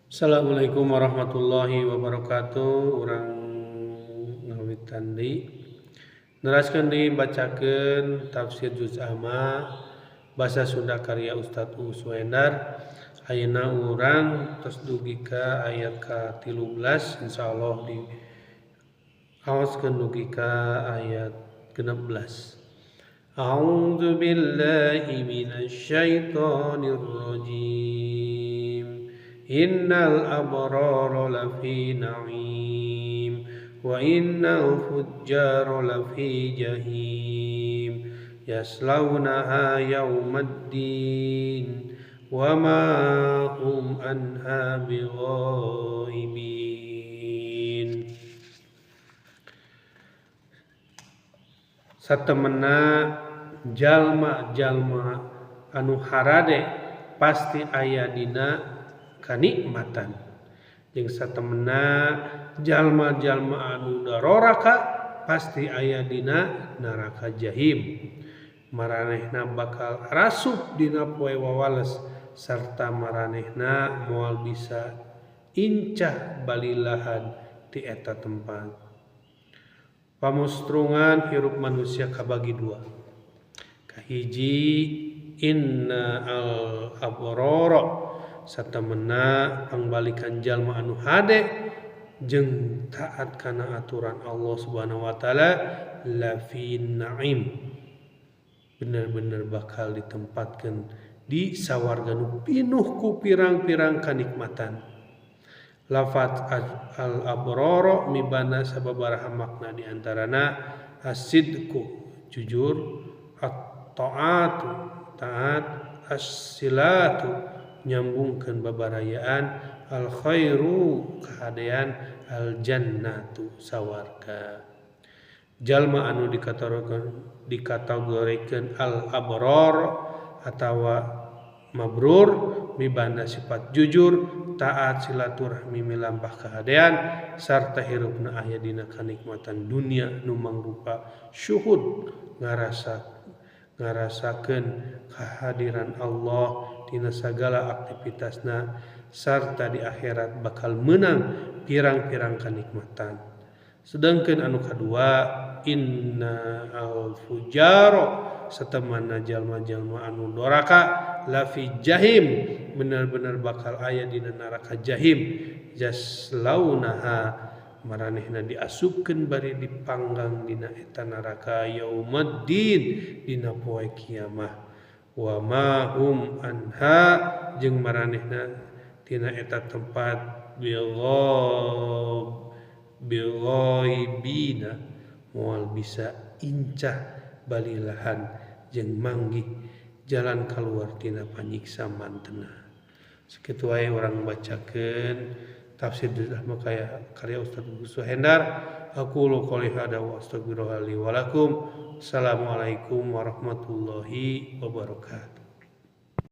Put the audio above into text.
Assalamualaikum warahmatullahi wabarakatuh. Urang ngawitan deui. Neraskeun deui bacakeun tafsir juz amma basa Sunda karya Ustaz Uswendar. Ayeuna urang tos dugi ka ayat ka-13 insyaallah di aoskeun dugi ka ayat ke-16. A'udzu billahi minasy syaithanir rajim. Innal abrara lafi na'im wa innal fujjara lafi jahim yaslaunaha yaumaddin wa ma hum anha bighaibin. Satemena jalma-jalma anu harade pasti aya dina kanikmatan, jeung satemena jalma-jalma anu daroraka pasti aya dina neraka jahim. Maranehna bakal rasup dina poe wawales sarta maranehna moal bisa incah balilahan ti eta tempat. Pamustrungan hirup manusia kabagi dua. Kahiji inna al abrara satemena pangbalikan jalma anu hade jeung taat kana aturan Allah Subhanahu wa taala lafi na'im, bener-bener bakal ditempatkeun di sawarga nu pinuh ku pirang-pirang kanikmatan. Lafaz al abrara mibana sababaraha makna di antarana as-sidqu jujur, at-ta'atu taat, as-silatu nyambungkeun babarayaan, al khairu kahadean, al jannatu sawarga. Jalma anu dikategorikeun al abrar atawa mabrur mibanda sifat jujur, taat, silaturahmi milambah kahadean sarta hirupna aya dina kanikmatan dunia nu mangrupa syuhud ngarasakeun kehadiran Allah dina sagala aktivitasna sarta di akhirat bakal menang pirang-pirang kanikmatan. Sedangkeun anu kadua inna al fujaro satemana jalma-jalma anu doraka lafi jahim bener-bener bakal aya dina neraka jahim jaslaunaha maranehna diasupkeun bari dipanggang dina eta neraka yaumaddin dina poe kiamah wa ma hum anha jeung maranehna tina eta tempat bighaibina moal bisa incah balilahan jeung manggih jalan keluar tina panyiksa mantena. Sakitu wae urang bacakeun tafsir juz amma karya Ustaz Uswendar. Aqulu qouli hadza wa astaghfirullaha li wa lakum. Assalamualaikum warahmatullahi wabarakatuh.